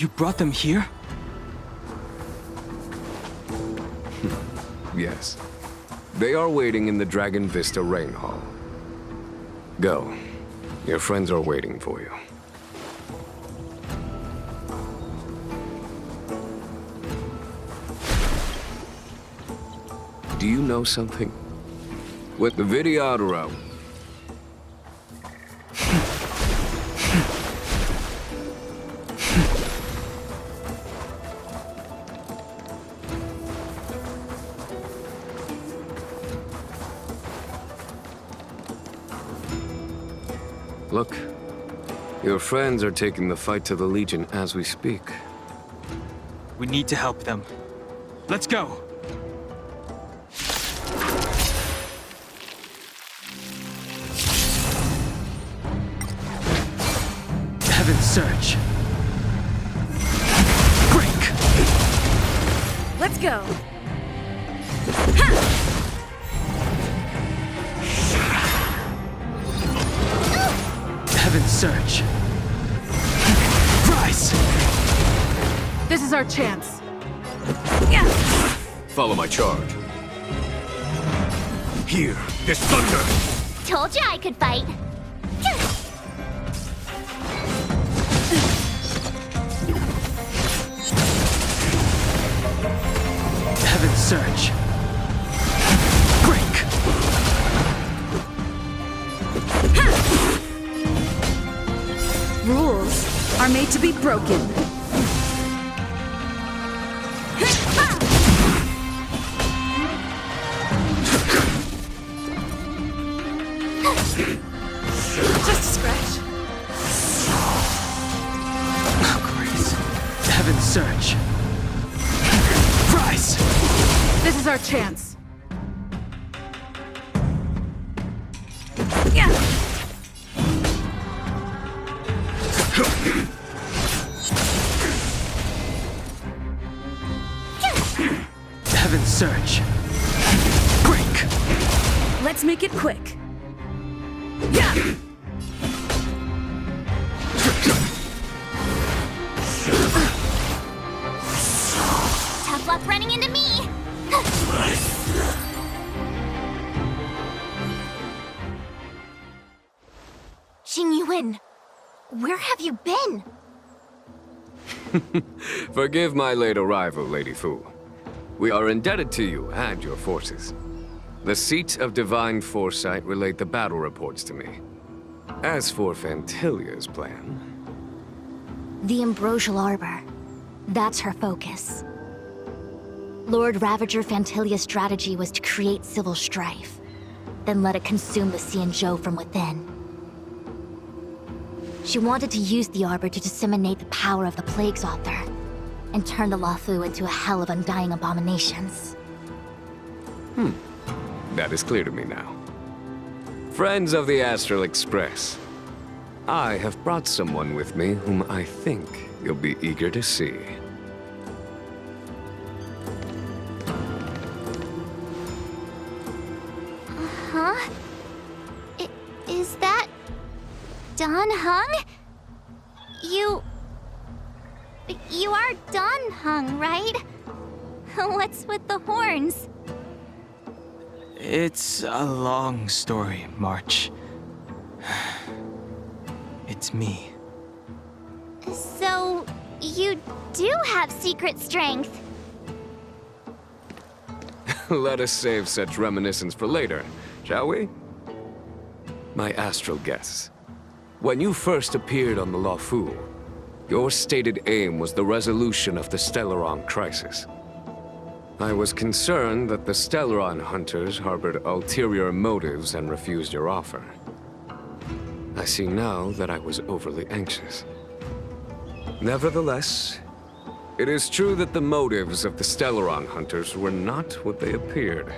You brought them here? Yes. They are waiting in the Dragon Vista Rain Hall. Go. Your friends are waiting for you. Do you know something? With the Videodoro, look, your friends are taking the fight to the Legion as we speak. We need to help them. Let's go! Heaven's Search. Break! Let's go. Heaven's Search. Rise! This is our chance. Follow my charge. Hear this thunder! Told you I could fight. Heaven's Search. Break! Rules are made to be broken. Just a scratch. Oh, great. Heaven's Search. Rise! This is our chance. Heaven's Search. Break! Let's make it quick. Tough luck running into me. Xingyuan, where have you been? Forgive my late arrival, Lady Fu. We are indebted to you and your forces. The Seat of Divine Foresight relayed the battle reports to me. As for Fantilia's plan... The Ambrosial Arbor. That's her focus. Lord Ravager Fantilia's strategy was to create civil strife, then let it consume the Xianzhou from within. She wanted to use the Arbor to disseminate the power of the Plague's author, and turn the Luofu into a hell of undying abominations. That is clear to me now. Friends of the Astral Express, I have brought someone with me whom I think you'll be eager to see. Huh? Is that... Don Hung? You are Don Hung, right? What's with the horns? It's a long story, March. It's me. So, you do have secret strength. Let us save such reminiscence for later, shall we? My astral guests, when you first appeared on the Luofu, your stated aim was the resolution of the Stellaron crisis. I was concerned that the Stellaron hunters harbored ulterior motives and refused your offer. I see now that I was overly anxious. Nevertheless, it is true that the motives of the Stellaron hunters were not what they appeared.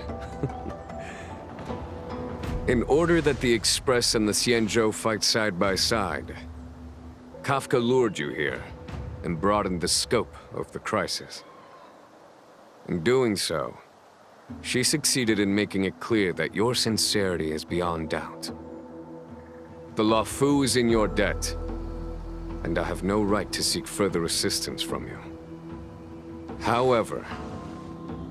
In order that the Express and the Xianzhou fight side by side, Kafka lured you here and broadened the scope of the crisis. In doing so, she succeeded in making it clear that your sincerity is beyond doubt. The Luofu is in your debt, and I have no right to seek further assistance from you. However,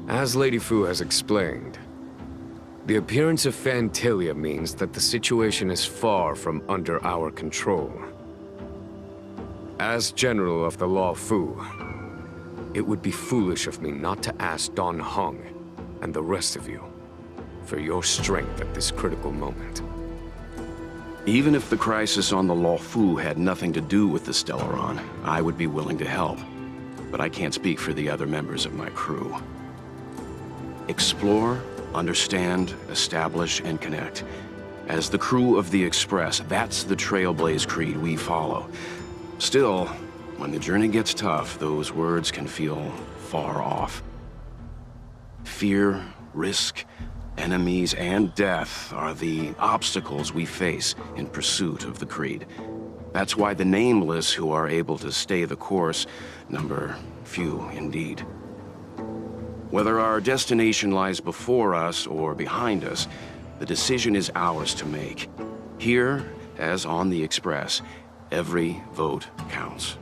as Lady Fu has explained, the appearance of Phantilia means that the situation is far from under our control. As General of the Law Fu, it would be foolish of me not to ask Don Hong and the rest of you for your strength at this critical moment. Even if the crisis on the Law Fu had nothing to do with the Stellaron, I would be willing to help. But I can't speak for the other members of my crew. Explore, understand, establish, and connect. As the crew of the Express, that's the Trailblaze creed we follow. Still, when the journey gets tough, those words can feel far off. Fear, risk, enemies, and death are the obstacles we face in pursuit of the creed. That's why the nameless who are able to stay the course number few indeed. Whether our destination lies before us or behind us, the decision is ours to make. Here, as on the Express, every vote counts.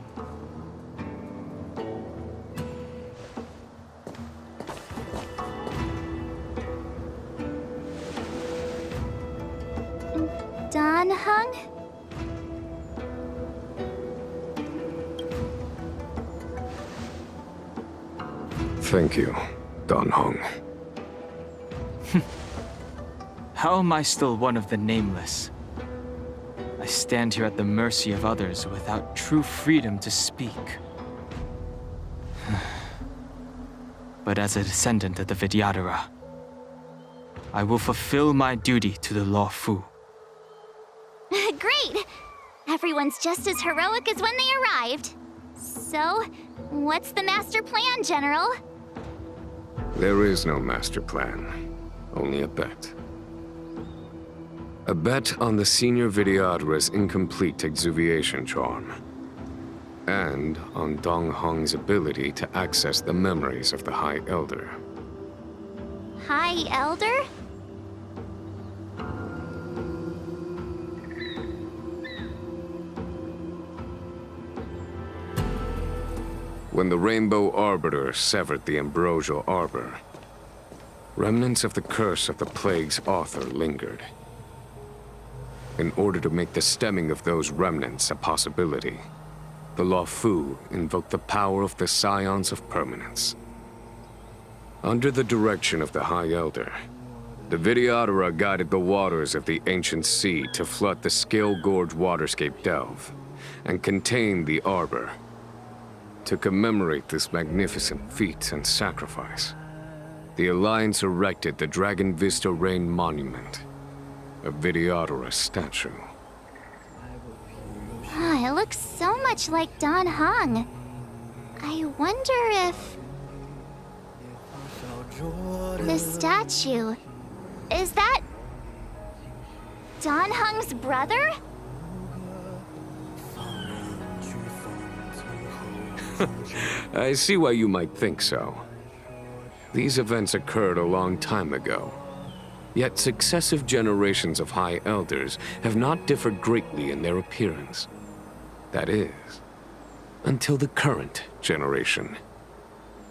Don Hung? Thank you, Don Hong. How am I still one of the nameless? I stand here at the mercy of others without true freedom to speak. But as a descendant of the Vidyadhara, I will fulfill my duty to the Law Fu. Great! Everyone's just as heroic as when they arrived. So, what's the master plan, General? There is no master plan, only a bet. A bet on the Senior Vidyadhara's incomplete exuviation charm, and on Dong Hong's ability to access the memories of the High Elder. High Elder? When the Rainbow Arbiter severed the Ambrosial Arbor, remnants of the curse of the plague's author lingered. In order to make the stemming of those remnants a possibility, the Law Fu invoked the power of the Scions of Permanence. Under the direction of the High Elder, the Vidyadhara guided the waters of the ancient sea to flood the Scale Gorge waterscape delve and contain the Arbor. To commemorate this magnificent feat and sacrifice, the Alliance erected the Dragon Vista Rain Monument, a Vidyadhara statue. It looks so much like Don Hong. I wonder if... the statue... is that... Don Hong's brother? I see why you might think so. These events occurred a long time ago. Yet successive generations of High Elders have not differed greatly in their appearance. That is, until the current generation.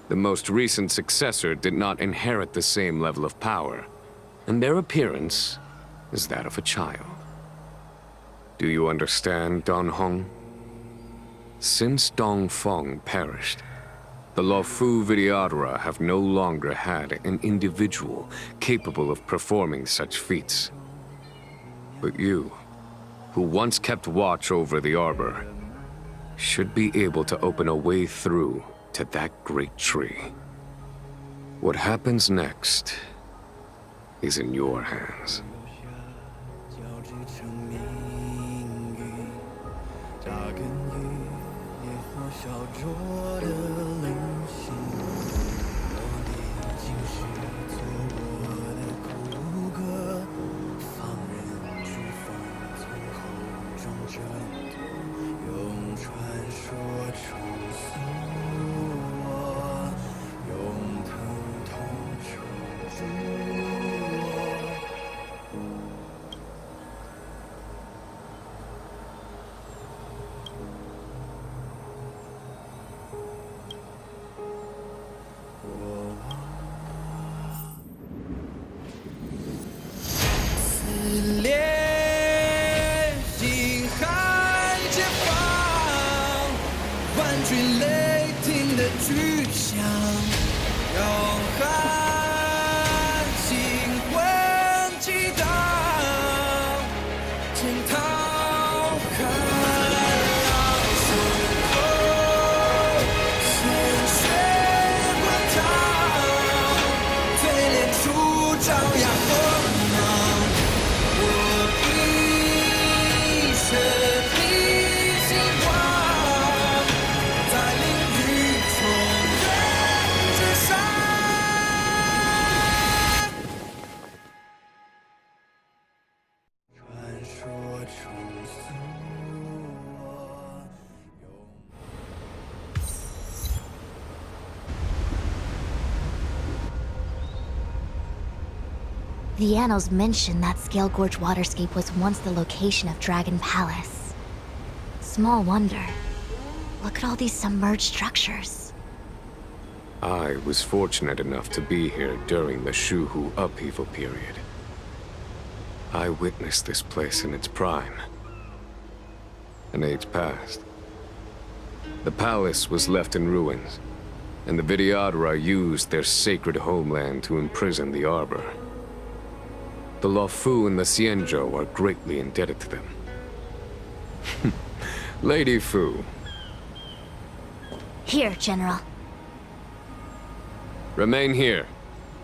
The most recent successor did not inherit the same level of power, and their appearance is that of a child. Do you understand, Don Hong? Since Dong Feng perished, the Law Fu Vidyadhara have no longer had an individual capable of performing such feats. But you, who once kept watch over the Arbor, should be able to open a way through to that great tree. What happens next is in your hands. The annals mention that Scale Gorge waterscape was once the location of Dragon Palace. Small wonder. Look at all these submerged structures. I was fortunate enough to be here during the Shuhu upheaval period. I witnessed this place in its prime. An age passed. The palace was left in ruins, and the Vidyadhara used their sacred homeland to imprison the Arbor. The Luofu and the Xianzhou are greatly indebted to them. Lady Fu. Here, General. Remain here.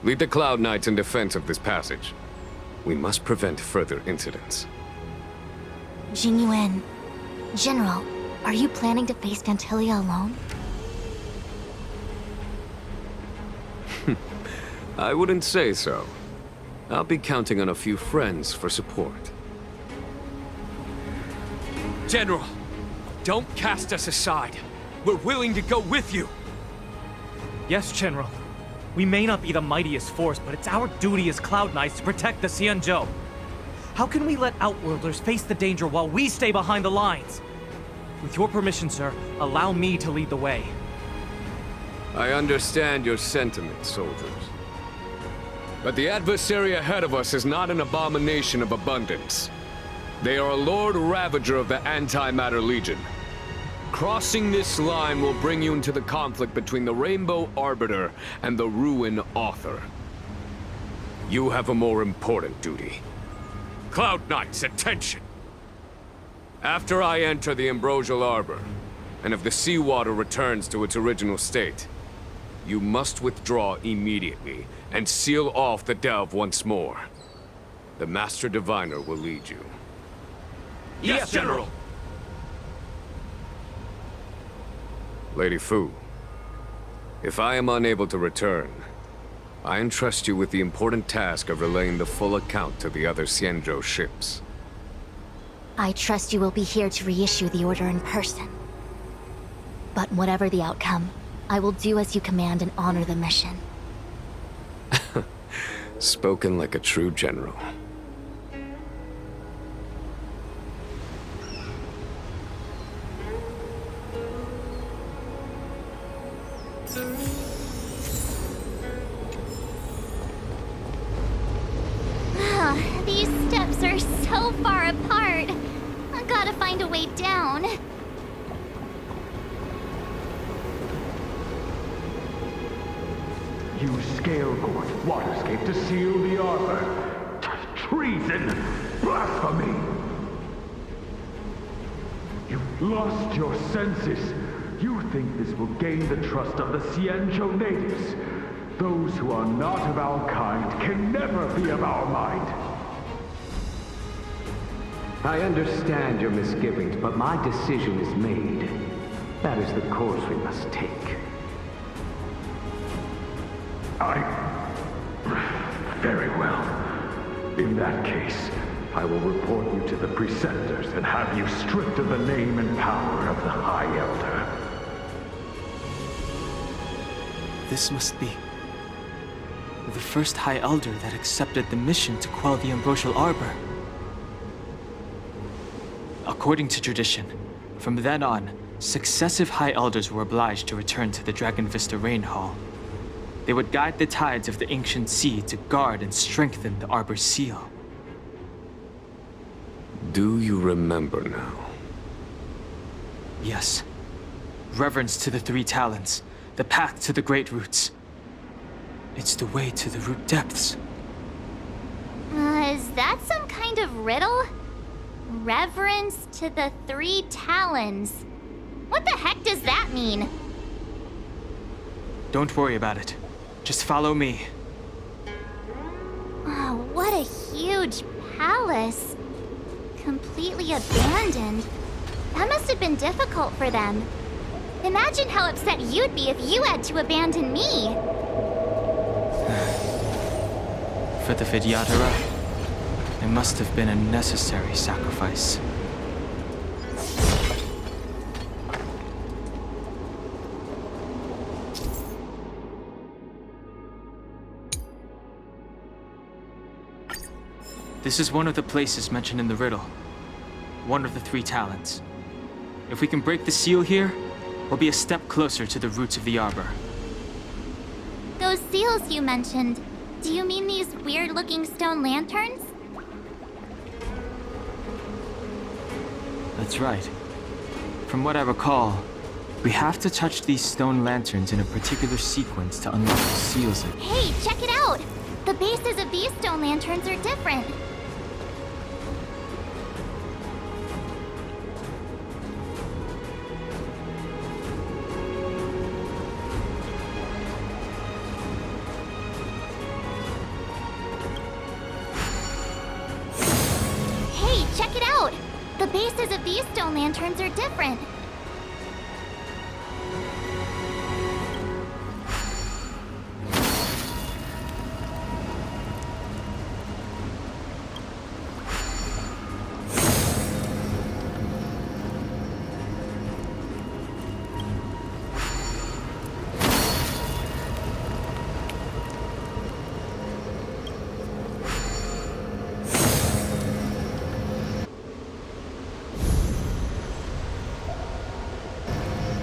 Lead the Cloud Knights in defense of this passage. We must prevent further incidents. Jingyuan, General, are you planning to face Phantilia alone? I wouldn't say so. I'll be counting on a few friends for support. General, don't cast us aside. We're willing to go with you. Yes, General. We may not be the mightiest force, but it's our duty as Cloud Knights to protect the Xianzhou. How can we let Outworlders face the danger while we stay behind the lines? With your permission, sir, allow me to lead the way. I understand your sentiments, soldiers. But the adversary ahead of us is not an abomination of abundance. They are a Lord Ravager of the Antimatter Legion. Crossing this line will bring you into the conflict between the Rainbow Arbiter and the Ruin Author. You have a more important duty. Cloud Knights, attention! After I enter the Ambrosial Arbor, and if the seawater returns to its original state, you must withdraw immediately and seal off the delve once more. The Master Diviner will lead you. Yes, General! Lady Fu, if I am unable to return, I entrust you with the important task of relaying the full account to the other Xianzhou ships. I trust you will be here to reissue the order in person. But whatever the outcome, I will do as you command and honor the mission. Spoken like a true general. These steps are so far apart. I gotta find a way down. Use Scale Gorge waterscape to seal the arbor. Treason! Blasphemy! You've lost your senses. You think this will gain the trust of the Xianzhou natives. Those who are not of our kind can never be of our mind. I understand your misgivings, but my decision is made. That is the course we must take. Very well. In that case, I will report you to the Preceptors and have you stripped of the name and power of the High Elder. This must be the first High Elder that accepted the mission to quell the Ambrosial Arbor. According to tradition, from then on, successive High Elders were obliged to return to the Dragon Vista Rain Hall. They would guide the tides of the ancient sea to guard and strengthen the Arbor's seal. Do you remember now? Yes. Reverence to the Three Talons, the path to the Great Roots. It's the way to the root depths. Is that some kind of riddle? Reverence to the Three Talons. What the heck does that mean? Don't worry about it. Just follow me. Oh, what a huge palace. Completely abandoned. That must have been difficult for them. Imagine how upset you'd be if you had to abandon me. For the Vidyadhara, It must have been a necessary sacrifice. This is one of the places mentioned in the riddle. One of the 3 talents. If we can break the seal here, we'll be a step closer to the roots of the arbor. Those seals you mentioned, do you mean these weird-looking stone lanterns? That's right. From what I recall, we have to touch these stone lanterns in a particular sequence to unlock the seals. Hey, check it out! The bases of these stone lanterns are different. The bases of these stone lanterns are different.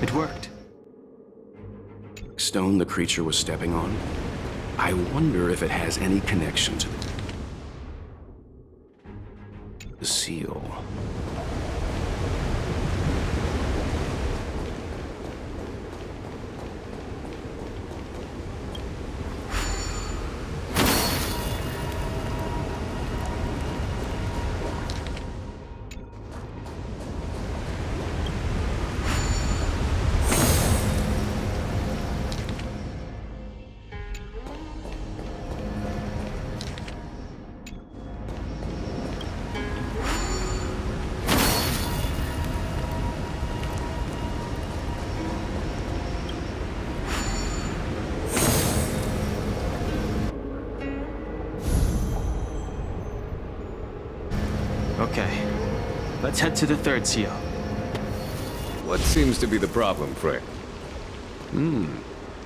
It worked. Stone the creature was stepping on? I wonder if it has any connection to the seal. Okay, let's head to the 3rd seal. What seems to be the problem, Frey?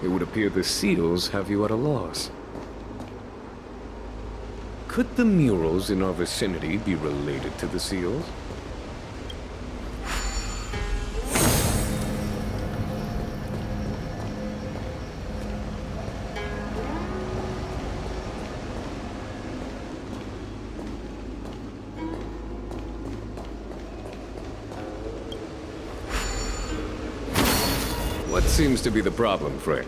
It would appear the seals have you at a loss. Could the murals in our vicinity be related to the seals? What seems to be the problem, Frey?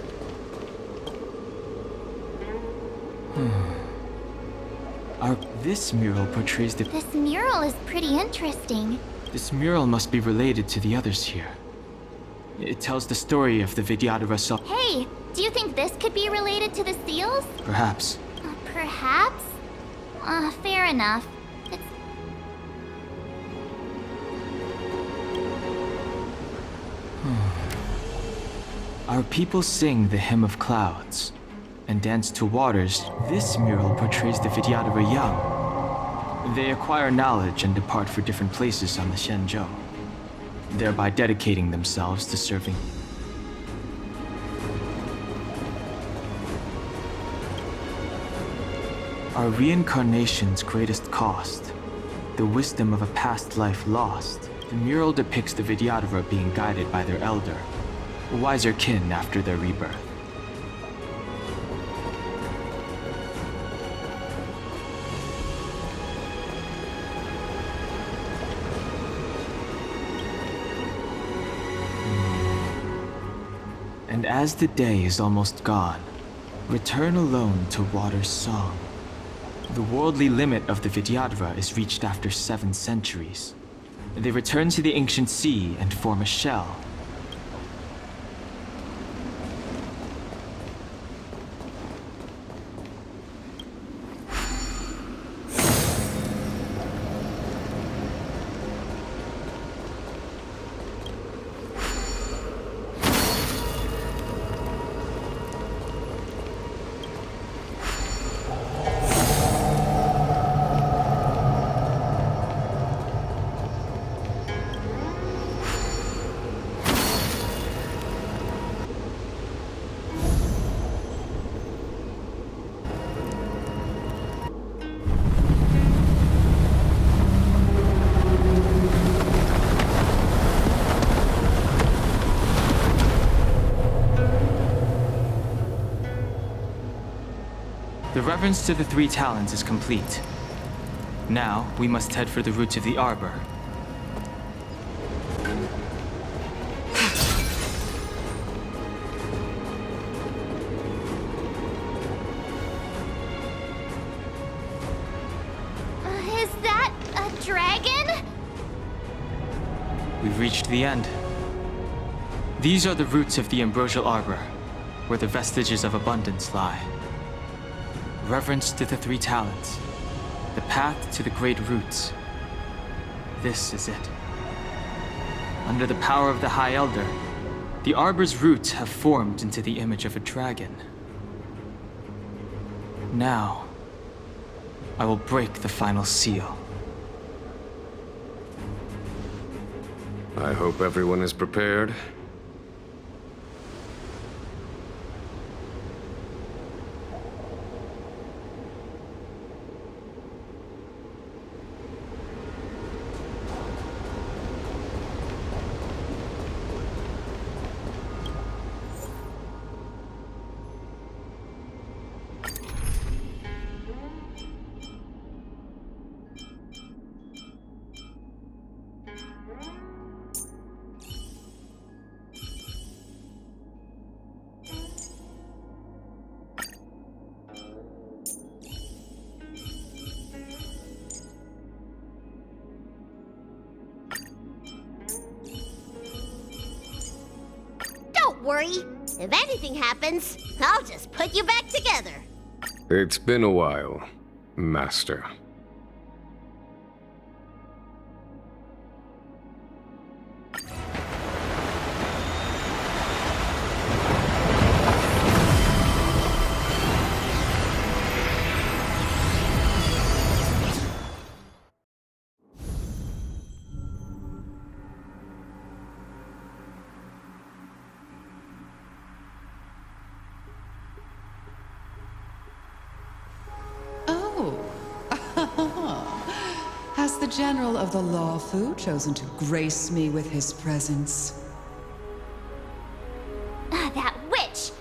This mural portrays the... This mural is pretty interesting. This mural must be related to the others here. It tells the story of the Vidyadhara Sol... Hey, do you think this could be related to the seals? Perhaps. Perhaps? Fair enough. It's... Our people sing the Hymn of Clouds and dance to waters. This mural portrays the Vidyadhara young. They acquire knowledge and depart for different places on the Xianzhou, thereby dedicating themselves to serving. Our reincarnation's greatest cost, the wisdom of a past life lost. The mural depicts the Vidyadhara being guided by their elder, a wiser kin after their rebirth. And as the day is almost gone, return alone to water's song. The worldly limit of the Vidyadhara is reached after 7 centuries. They return to the ancient sea and form a shell. reverence to the Three Talons is complete. Now, we must head for the roots of the Arbor. Is that a dragon? We've reached the end. These are the roots of the Ambrosial Arbor, where the vestiges of abundance lie. Reverence to the Three Talons. The path to the great roots. This is it. Under the power of the High Elder, the Arbor's roots have formed into the image of a dragon. Now, I will break the final seal. I hope everyone is prepared. Don't worry. If anything happens, I'll just put you back together. It's been a while, Master. Has the General of the Lawfu chosen to grace me with his presence? That witch!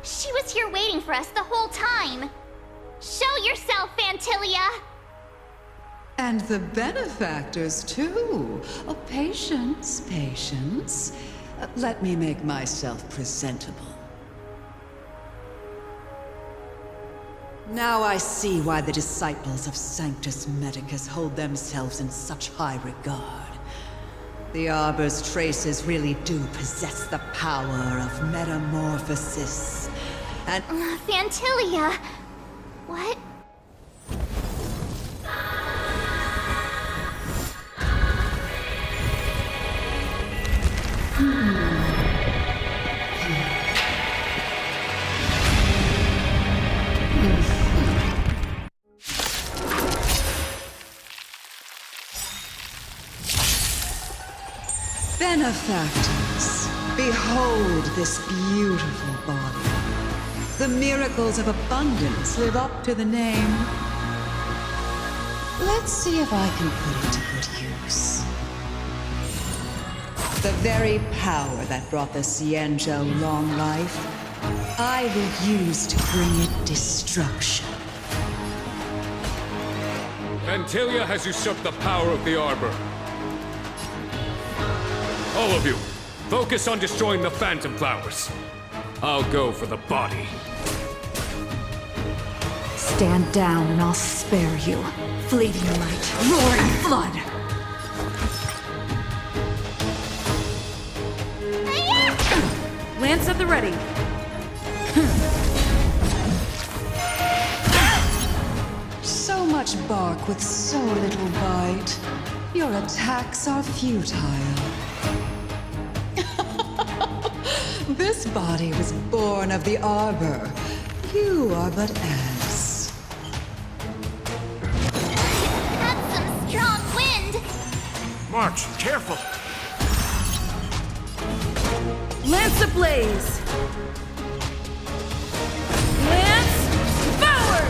She was here waiting for us the whole time! Show yourself, Fantilia! And the benefactors, too. Oh, patience, patience. Let me make myself presentable. Now I see why the disciples of Sanctus Medicus hold themselves in such high regard. The Arbor's traces really do possess the power of metamorphosis. And Fantilia! What? Benefactors, behold this beautiful body. The miracles of abundance live up to the name. Let's see if I can put it to good use. The very power that brought the Xianzhou long life, I will use to bring it destruction. Fantilia has usurped the power of the Arbor. All of you, focus on destroying the Phantom Flowers. I'll go for the body. Stand down and I'll spare you. Fleeting light, roaring flood. Lance at the ready. So much bark with so little bite. Your attacks are futile. This body was born of the Arbor. You are but ants. That's some strong wind! March, careful! Lance ablaze! Lance forward!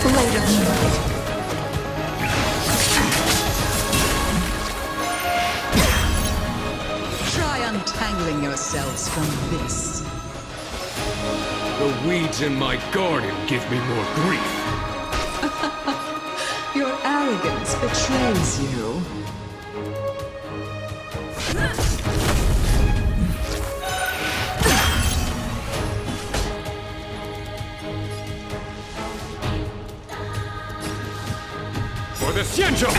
Later. of moonlight. Try untangling yourselves from this. The weeds in my garden give me more grief. Your arrogance betrays you. For the Xianzhou!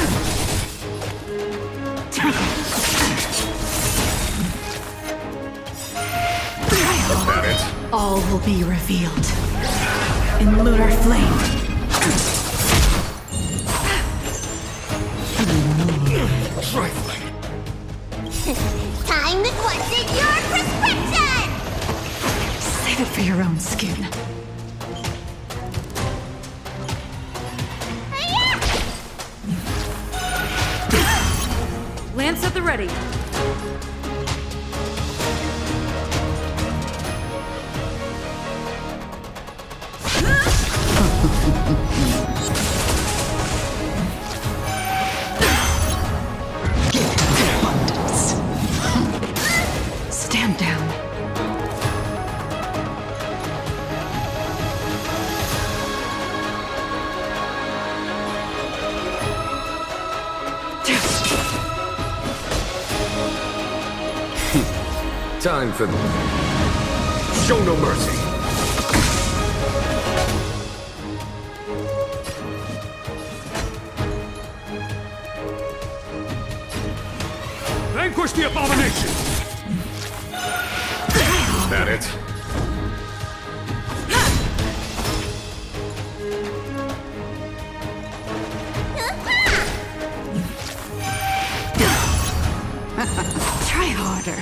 Is that it? All will be revealed. In lunar flame. Trifling. Time to question your prescription! Save it for your own skin. Lance at the ready. Abundance. Stand down. Time for the... Show no mercy. Vanquish the abomination! Is that it? Try harder.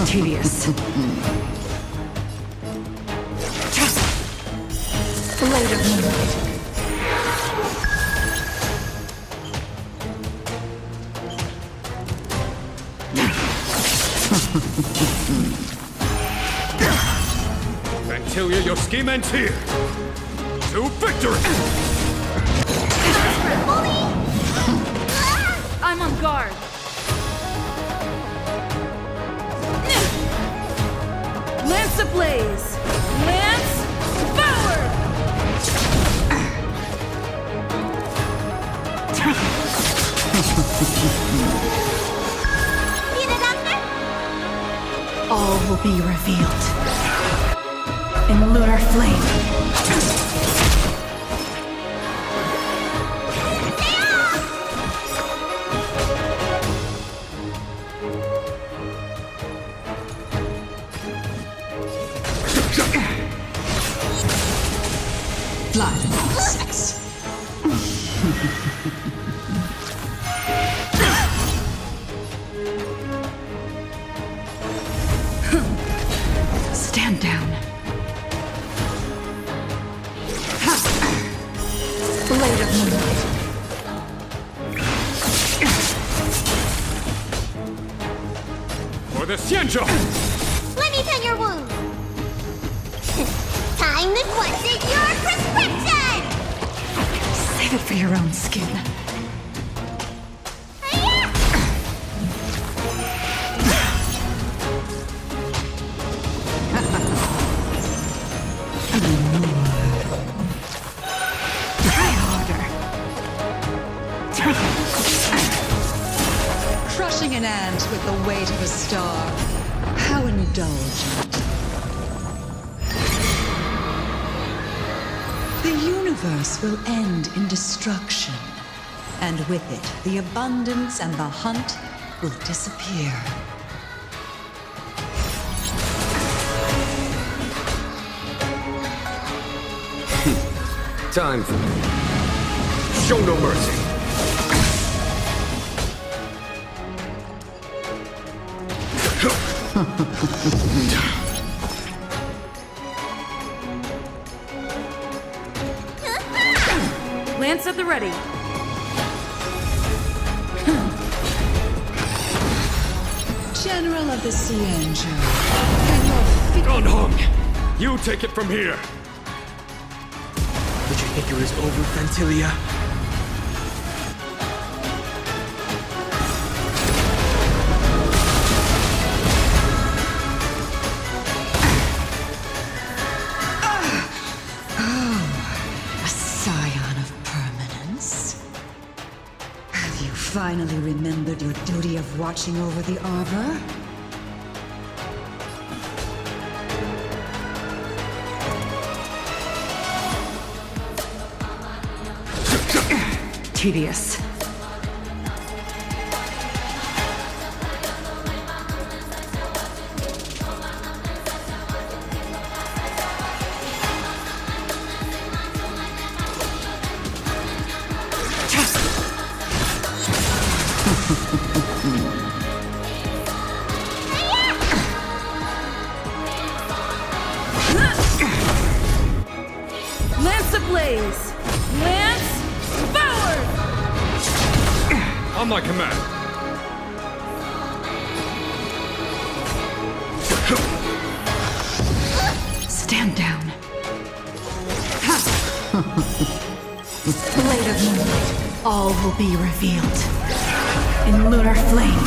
Tedious. Blade of moonlight. Vantilia, your scheme ends here! To victory! I'm on guard. Lance ablaze! Lance forward! See the doctor? All will be revealed. In lunar flame. Blood and sex. Stand down. Blade of moonlight. For the Xianzhou! Let me pen your wound. Time to question your prescription! Save it for your own skin. Try harder. Crushing an ant with the weight of a star. How indulgent. The universe will end in destruction, and with it, the abundance and the hunt will disappear. Time for... Show no mercy! Lance at the ready. General of the Xianzhou, can your feet... Unhung! You take it from here! Did you think it was over, Fantilia? A scion of permanence. Have you finally remembered your duty of watching over the Arbor? Tedious. Lance ablaze! Lance forward! On my command! Stand down. Blade of moonlight, all will be revealed. In lunar flame.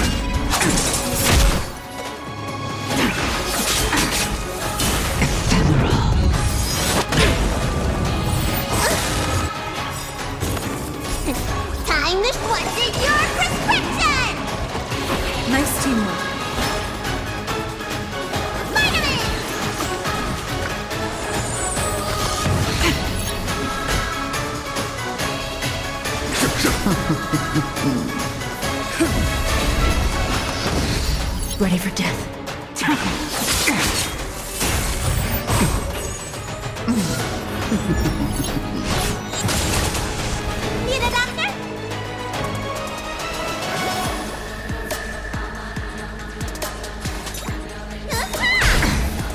Time to put in your prescription! Nice teamwork. Ready for death. Need a doctor?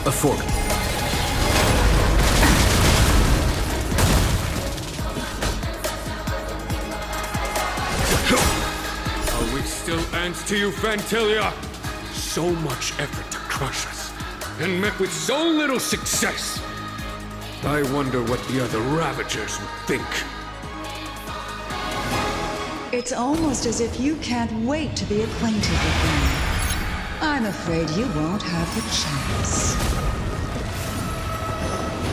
A fork. Are we still ants to you, Fantilia? So much effort to crush us, and met with so little success. I wonder what the other Ravagers would think. It's almost as if you can't wait to be acquainted with them. I'm afraid you won't have the chance.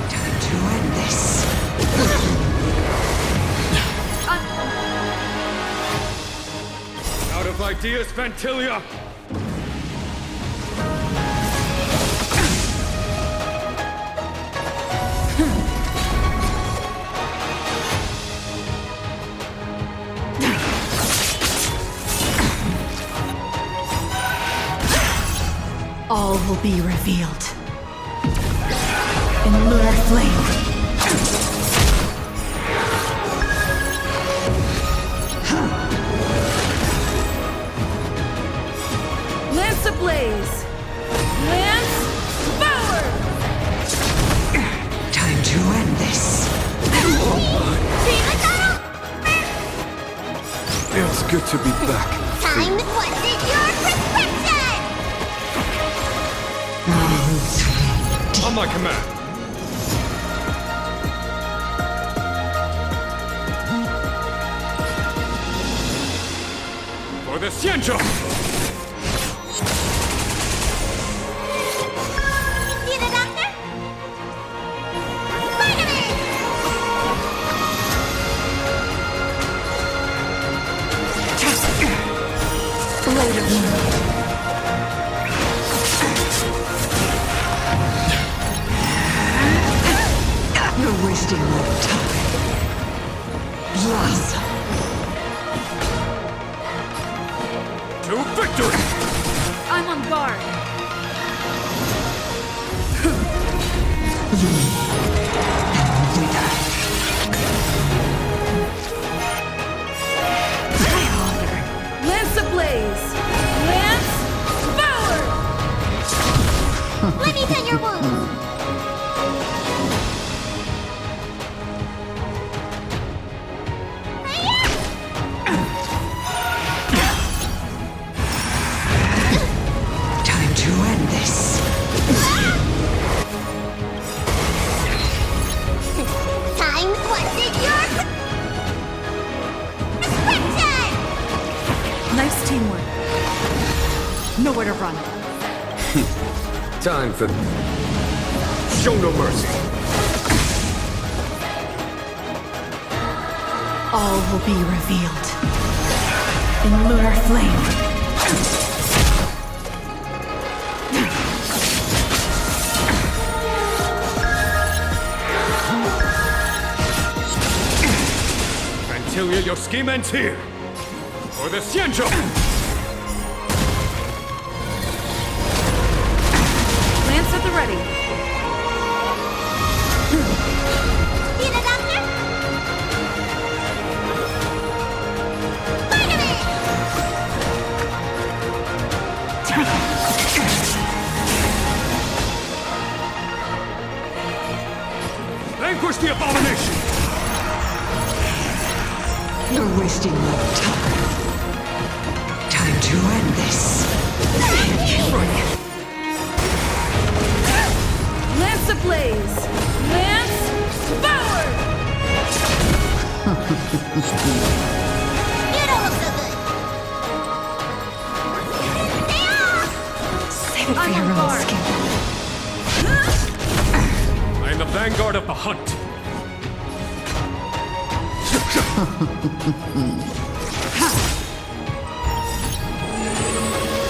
Time to end this. Out of ideas, Fantilia! All will be revealed. In lunar flame. Lance ablaze! Lance forward! Time to end this. Feels good to be back. Time to put in your prescription! On my command! For the Ciencho! Need a doctor? Blade of moonlight. You're wasting my time. Blossom. To victory! I'm on guard. Lance ablaze! Lance forward! Let me tend your wounds! Time Nowhere to run. Time for... Show no mercy. All will be revealed in lunar flame. Fantilia, your scheme ends here. For the Xianzhou! Lance at the ready. Need a doctor? Finally! Vanquish the abomination! You're wasting no time. Time to end this. Lance ablaze! Lance forward! You don't look so good. Stay off! Save it for I'm your on own guard. skin. I am the vanguard of the hunt.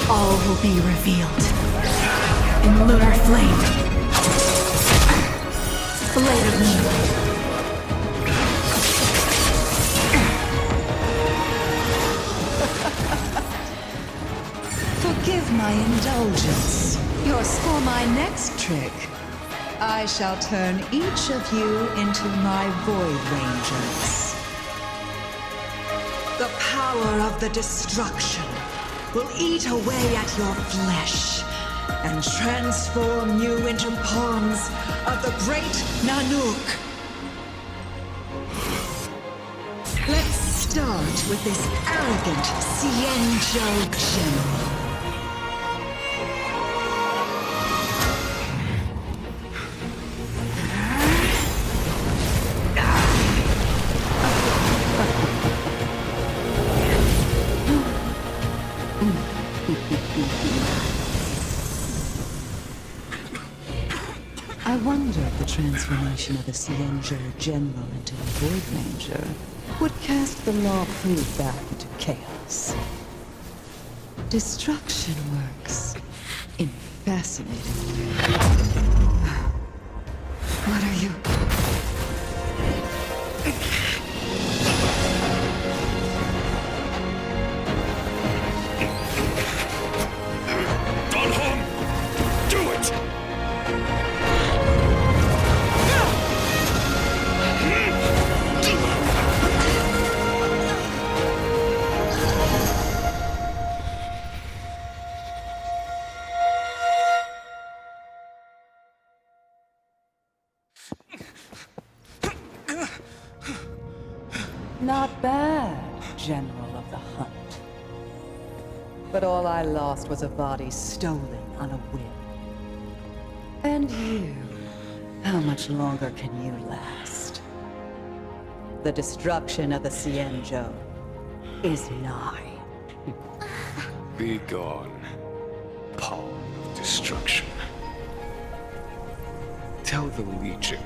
All will be revealed in lunar flame. Blade of moonlight. Forgive my indulgence. Yours for my next trick. I shall turn each of you into my Void Rangers. The power of the destruction will eat away at your flesh and transform you into pawns of the great Nanook. Let's start with this arrogant Xianzhou general. I wonder if the transformation of the Xianzhou General into a Void Ranger would cast the Law Fu back into chaos. Destruction works in fascinating ways. What are you... Do it! Not bad, General of the Hunt. But all I lost was a body stolen on a whim. And you, how much longer can you last? The destruction of the Xianzhou is nigh. Be gone, pawn of destruction. Tell the Legion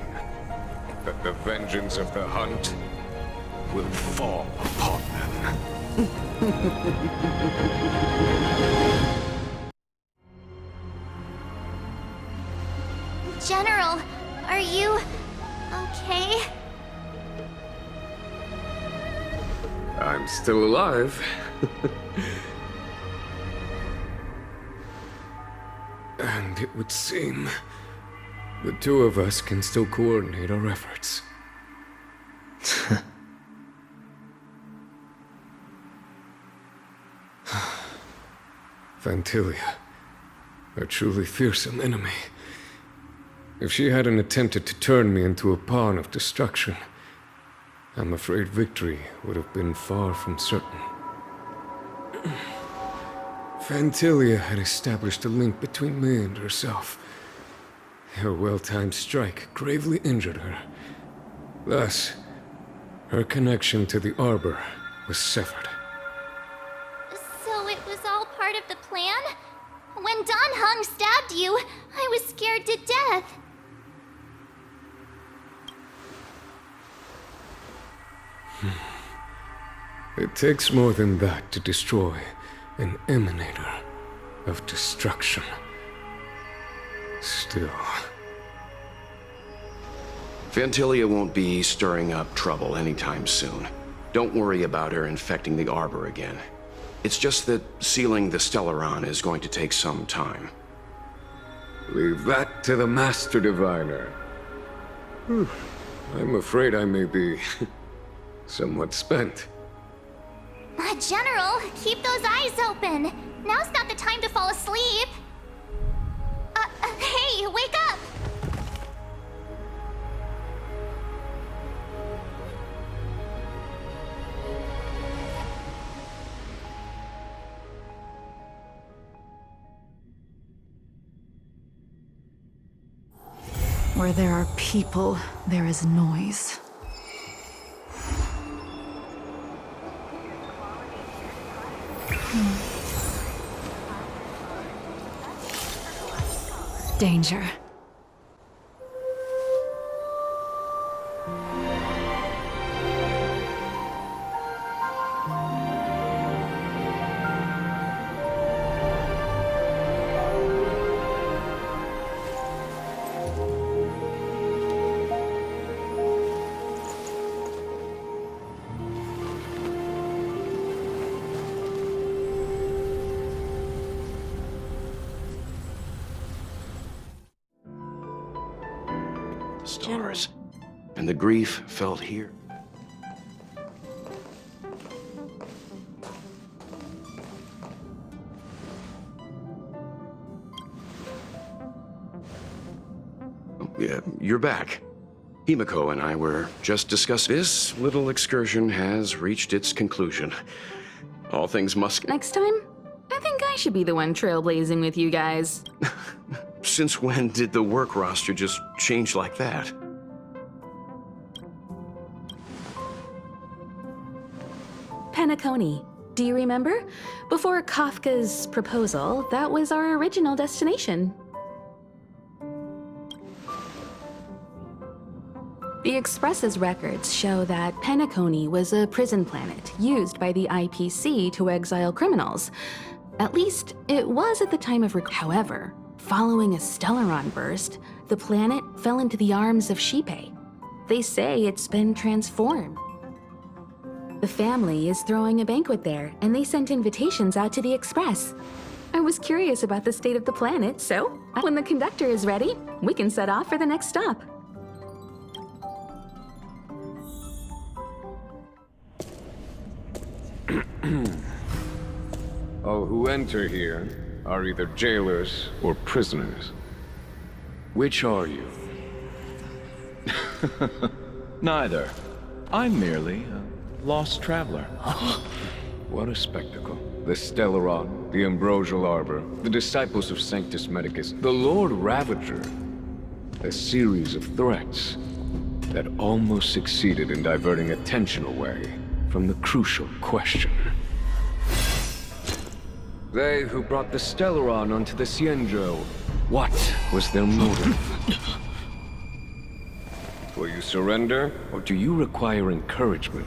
that the vengeance of the hunt will fall upon them. General, are you okay? I'm still alive. And it would seem the two of us can still coordinate our efforts. Fantilia, a truly fearsome enemy. If she hadn't attempted to turn me into a pawn of destruction, I'm afraid victory would have been far from certain. Fantilia had established a link between me and herself. Her well-timed strike gravely injured her. Thus, her connection to the Arbor was severed. So it was all part of the plan? when Don Hung stabbed you, I was scared to death. It takes more than that to destroy an emanator of destruction. Still... Fantilia won't be stirring up trouble anytime soon. Don't worry about her infecting the Arbor again. It's just that sealing the Stellaron is going to take some time. Leave that to the Master Diviner. I'm afraid I may be somewhat spent. General, keep those eyes open. Now's not the time to fall asleep. Hey, wake up! Where there are people, there is noise. Danger. Stars. And the grief felt here. Oh, yeah, you're back. Himiko and I were just discussing. This little excursion has reached its conclusion. All things must... Next time, I think I should be the one trailblazing with you guys. Since when did the work roster just change like that? Penacony. Do you remember? Before Kafka's proposal, that was our original destination. The Express's records show that Penacony was a prison planet used by the IPC to exile criminals. At least, it was at the time of However, following a Stellaron burst, the planet fell into the arms of Shipe. They say it's been transformed. The family is throwing a banquet there, and they sent invitations out to the Express. I was curious about the state of the planet, so when the conductor is ready, we can set off for the next stop. All who enter here are either jailers or prisoners. Which are you? Neither. I'm merely a lost traveler. What a spectacle. The Stellaron, the Ambrosial Arbor, the disciples of Sanctus Medicus, the Lord Ravager. A series of threats that almost succeeded in diverting attention away from the crucial question. They who brought the Stellaron onto the Xianzhou, what was their motive? Will you surrender, or do you require encouragement?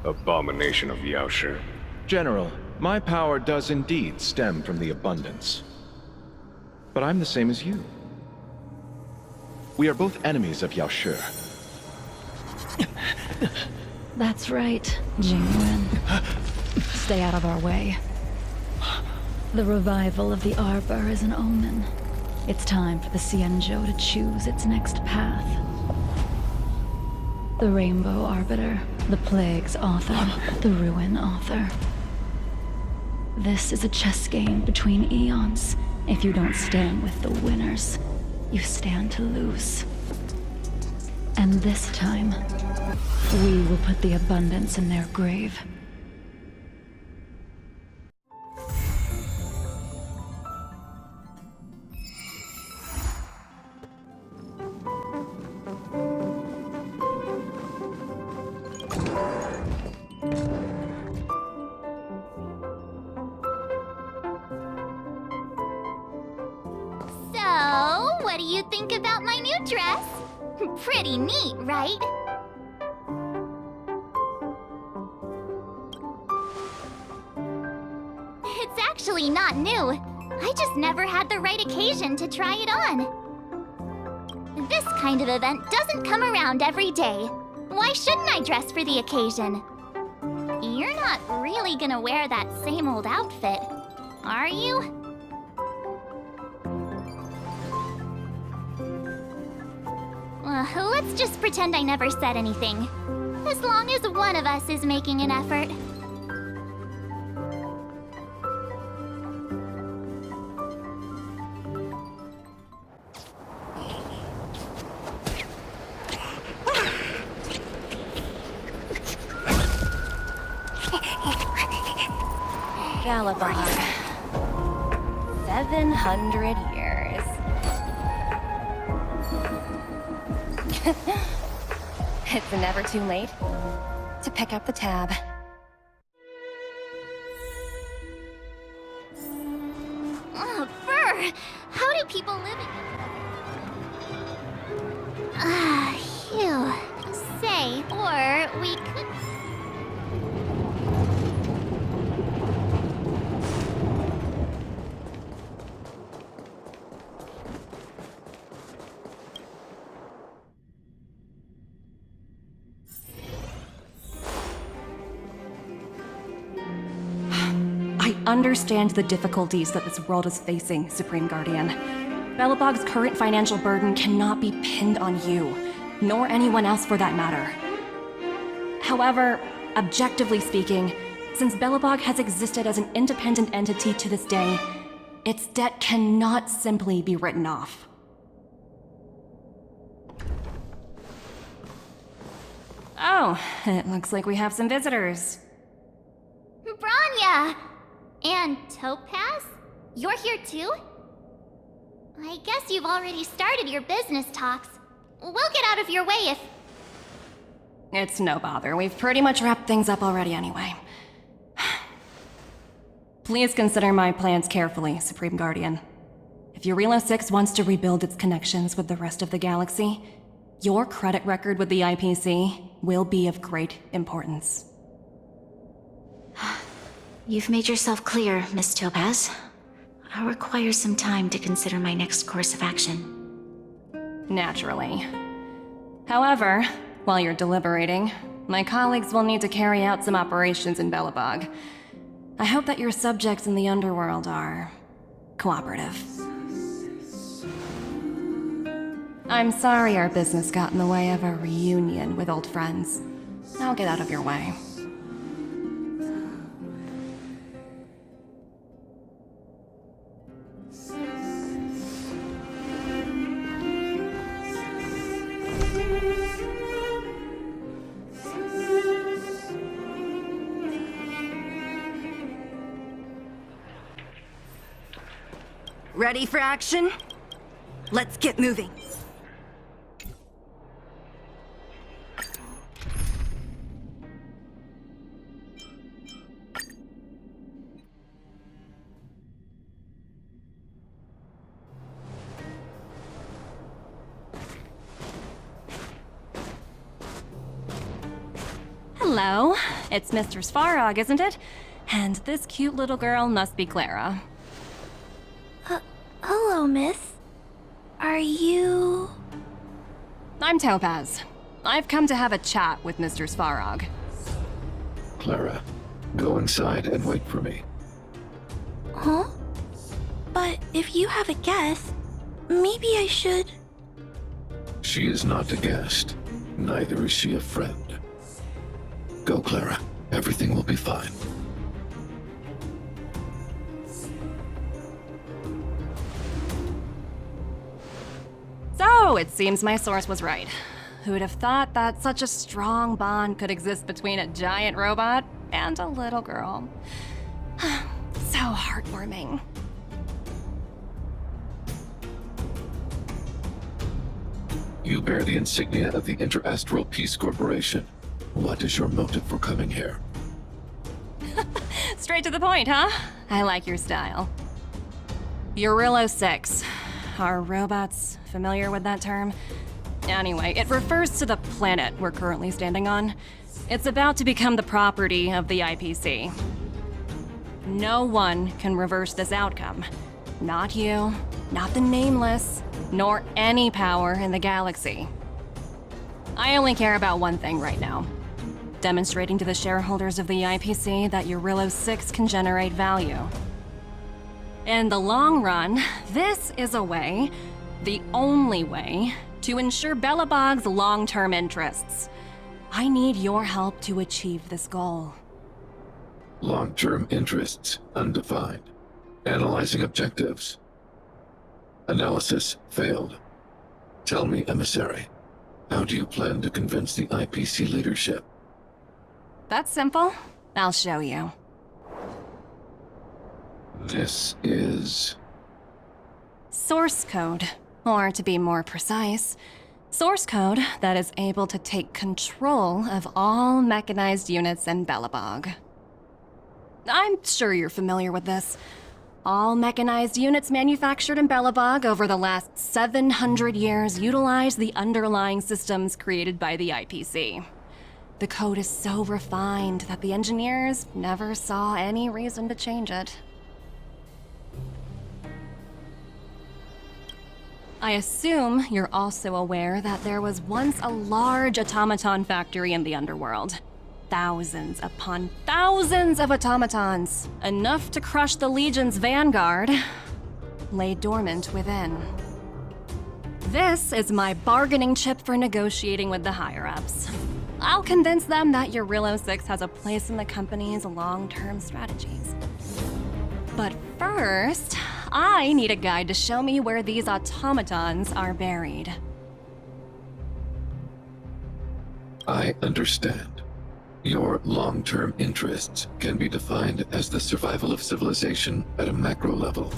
Abomination of Yaoshi. General, my power does indeed stem from the abundance. But I'm the same as you. We are both enemies of Yaoshi. That's right, Jingwen. Stay out of our way. The revival of the Arbor is an omen. It's time for the Xianzhou to choose its next path. The Rainbow Arbiter, the Plague's author, the Ruin author. This is a chess game between eons. If you don't stand with the winners, you stand to lose. And this time, we will put the abundance in their grave. What do you think about my new dress? Pretty neat, right? It's actually not new. I just never had the right occasion to try it on. This kind of event doesn't come around every day. Why shouldn't I dress for the occasion? You're not really gonna wear that same old outfit, are you? Let's just pretend I never said anything. As long as one of us is making an effort. Galabard. 700 years. It's never too late to pick up the tab. Oh, Burr! How do people live in... Phew. Say, or we could... I understand the difficulties that this world is facing, Supreme Guardian. Belobog's current financial burden cannot be pinned on you, nor anyone else for that matter. However, objectively speaking, since Belobog has existed as an independent entity to this day, its debt cannot simply be written off. Oh, it looks like we have some visitors. Branya! And Topaz? You're here too? I guess you've already started your business talks. We'll get out of your way if... It's no bother. We've pretty much wrapped things up already anyway. Please consider my plans carefully, Supreme Guardian. If Eurilo 6 wants to rebuild its connections with the rest of the galaxy, your credit record with the IPC will be of great importance. You've made yourself clear, Miss Topaz. I'll require some time to consider my next course of action. Naturally. However, while you're deliberating, my colleagues will need to carry out some operations in Belobog. I hope that your subjects in the underworld are cooperative. I'm sorry our business got in the way of a reunion with old friends. I'll get out of your way. Ready for action? Let's get moving. Hello, it's Mr. Svarog, isn't it? And this cute little girl must be Clara. Hello, miss. Are you... I'm Topaz. I've come to have a chat with Mr. Svarog. Clara, go inside and wait for me. Huh? But if you have a guest, maybe I should... She is not a guest. Neither is she a friend. Go, Clara. Everything will be fine. So, it seems my source was right. Who would have thought that such a strong bond could exist between a giant robot and a little girl? So heartwarming. You bear the insignia of the Interastral Peace Corporation. What is your motive for coming here? Straight to the point, huh? I like your style. Eurilo 6. Are robots familiar with that term? Anyway, it refers to the planet we're currently standing on. It's about to become the property of the IPC. No one can reverse this outcome. Not you, not the Nameless, nor any power in the galaxy. I only care about one thing right now. Demonstrating to the shareholders of the IPC that Eurillo 6 can generate value. In the long run, this is a way, the only way, to ensure Belobog's long-term interests. I need your help to achieve this goal. Long-term interests undefined. Analyzing objectives. Analysis failed. Tell me, Emissary, how do you plan to convince the IPC leadership? That's simple. I'll show you. This is... Source code. Or to be more precise, source code that is able to take control of all mechanized units in Belobog. I'm sure you're familiar with this. All mechanized units manufactured in Belobog over the last 700 years utilize the underlying systems created by the IPC. The code is so refined that the engineers never saw any reason to change it. I assume you're also aware that there was once a large automaton factory in the underworld. Thousands upon thousands of automatons, enough to crush the Legion's vanguard, lay dormant within. This is my bargaining chip for negotiating with the higher-ups. I'll convince them that Eurillo 6 has a place in the company's long-term strategies. But first, I need a guide to show me where these automatons are buried. I understand. Your long-term interests can be defined as the survival of civilization at a macro level.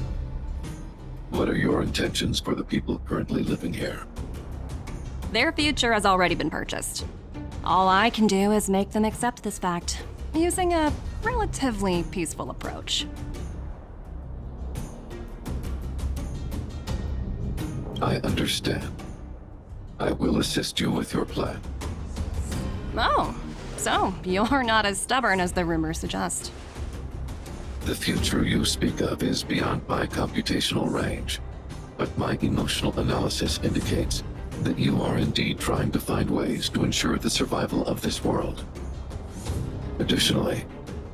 What are your intentions for the people currently living here? Their future has already been purchased. All I can do is make them accept this fact, using a relatively peaceful approach. I understand. I will assist you with your plan. Oh, so you're not as stubborn as the rumors suggest. The future you speak of is beyond my computational range, but my emotional analysis indicates that you are indeed trying to find ways to ensure the survival of this world. Additionally,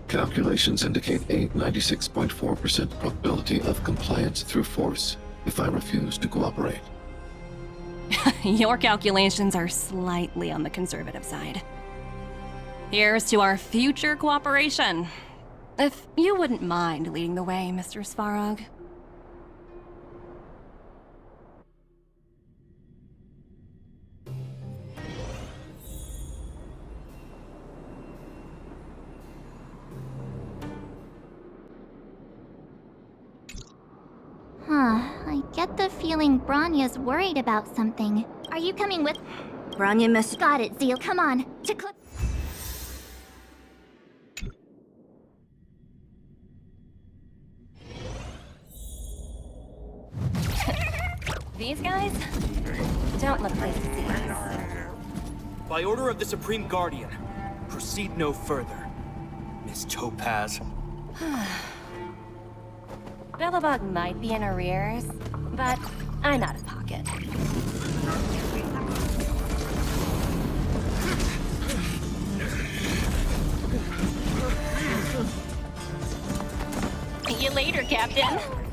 calculations indicate a 96.4% probability of compliance through force if I refuse to cooperate. Your calculations are slightly on the conservative side. Here's to our future cooperation. If you wouldn't mind leading the way, Mr. Svarog. I get the feeling Branya's worried about something. Are you coming with? Branya miss. Got it, Zeal. Come on. These guys don't look like disease. By order of the Supreme Guardian, proceed no further, Miss Topaz. Belobog might be in arrears, but I'm out of pocket. See you later, Captain.